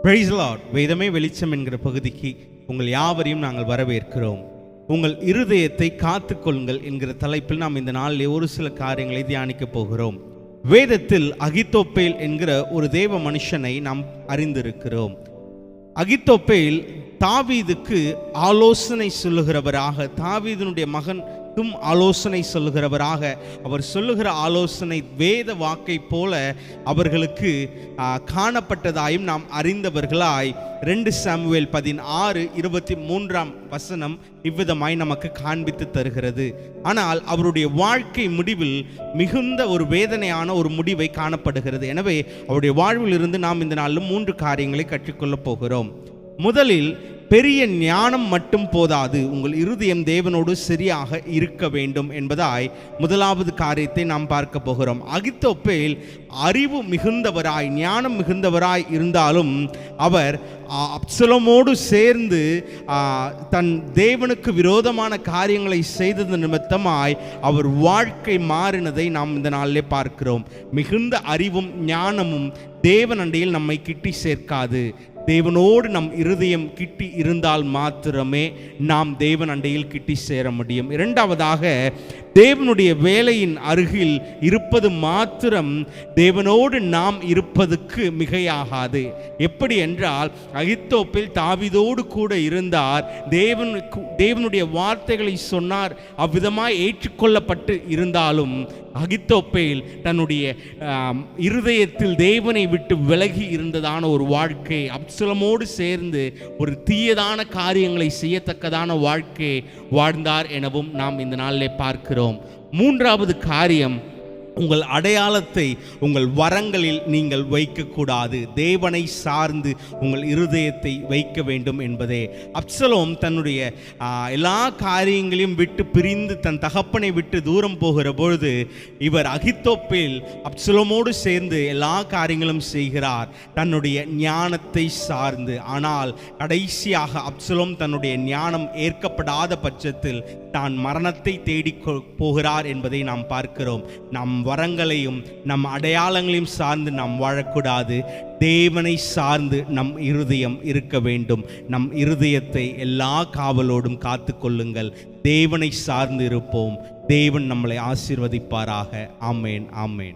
Price Lord. வேதமே வெளிச்சம் என்கிற பகுதிக்கு உங்கள் யாவரையும் நாங்கள் வரவேற்கிறோம். உங்கள் இருதயத்தை காத்துக்கொள்ளுங்கள் என்கிற தலைப்பில் நாம் இந்த நாளிலே ஒரு சில காரியங்களை தியானிக்க போகிறோம். வேதத்தில் அகித்தோப்பேல் என்கிற ஒரு தேவ மனுஷனை நாம் அறிந்திருக்கிறோம். அகித்தோப்பேல் தாவீதுக்கு ஆலோசனை சொல்லுகிறவராக, தாவீதினுடைய மகனுக்கும் ஆலோசனை சொல்லுகிறவராக, அவர் சொல்லுகிற ஆலோசனை வேத வாக்கை போல அவர்களுக்கு காணப்பட்டதாயும் நாம் அறிந்தவர்களாய் 2 சாமுவேல் 16:23 இவ்விதமாய் நமக்கு காண்பித்து தருகிறது. ஆனால் அவருடைய வாழ்க்கை முடிவில் மிகுந்த ஒரு வேதனையான ஒரு முடிவை காணப்படுகிறது. எனவே அவருடைய வாழ்வில் இருந்து நாம் இந்த நாளில் 3 காரியங்களை கற்றுக்கொள்ளப் போகிறோம். முதலில், பெரிய ஞானம் மட்டும் போதாது, உங்கள் இருதயம் தேவனோடு சரியாக இருக்க வேண்டும் என்பதாய் முதலாவது காரியத்தை நாம் பார்க்க போகிறோம். அகித்தோப்பேல் அறிவு மிகுந்தவராய், ஞானம் மிகுந்தவராய் இருந்தாலும் அவர் அப்சலோமோடு சேர்ந்து தன் தேவனுக்கு விரோதமான காரியங்களை செய்தது நிமித்தமாய் அவர் வாழ்க்கை மாறினதை நாம் இந்த நாளிலே பார்க்கிறோம். மிகுந்த அறிவும் ஞானமும் தேவன் அண்டையில் நம்மை கிட்டி சேர்க்காது. தேவனோடு நம் இருதயம் கிட்டி இருந்தால் மாத்திரமே நாம் தேவன் அண்டையில் கிட்டி சேர முடியும். இரண்டாவதாக, தேவனுடைய வேலையின் அருகில் இருப்பது மாத்திரம் தேவனோடு நாம் இருப்பதுக்கு மிகையாகாது. எப்படி என்றால், அகித்தோப்பேல் தாவீதோடு கூட இருந்தார், தேவனுடைய வார்த்தைகளை சொன்னார், அவ்விதமாய் ஏற்றுக்கொள்ளப்பட்டு இருந்தாலும் அகித்தோப்பேல் தன்னுடைய இருதயத்தில் தேவனை விட்டு விலகி இருந்ததான ஒரு வாழ்க்கை, அப்சலோமோடு சேர்ந்து ஒரு தீயதான காரியங்களை செய்யத்தக்கதான வாழ்க்கை வாழ்ந்தார் எனவும் நாம் இந்த நாளிலே பார்க்கிறோம். மூன்றாவது காரியம், உங்கள் அடையாளத்தை உங்கள் வரங்களில் நீங்கள் வைக்கக்கூடாது. தேவனை சார்ந்து உங்கள் இருதயத்தை வைக்க வேண்டும் என்பதே. அப்சலோம் தன்னுடைய எல்லா காரியங்களையும் விட்டு பிரிந்து தன் தகப்பனை விட்டு தூரம் போகிற பொழுது இவர் அகித்தோப்பேல் அப்சலோமோடு சேர்ந்து எல்லா காரியங்களும் செய்கிறார், தன்னுடைய ஞானத்தை சார்ந்து. ஆனால் கடைசியாக அப்சலோம் தன்னுடைய ஞானம் ஏற்கப்படாத பட்சத்தில் தான் மரணத்தை தேடி போகிறார் என்பதை நாம் பார்க்கிறோம். நம் வரங்களையும் நம் அடையாளங்களையும் சார்ந்து நாம் வாழக்கூடாது. தேவனை சார்ந்து நம் இருதயம் இருக்க வேண்டும். நம் இருதயத்தை எல்லா காவலோடும் காத்து கொள்ளுங்கள். தேவனை சார்ந்து இருப்போம். தேவன் நம்மளை ஆசீர்வதிப்பாராக. ஆமேன், ஆமேன்.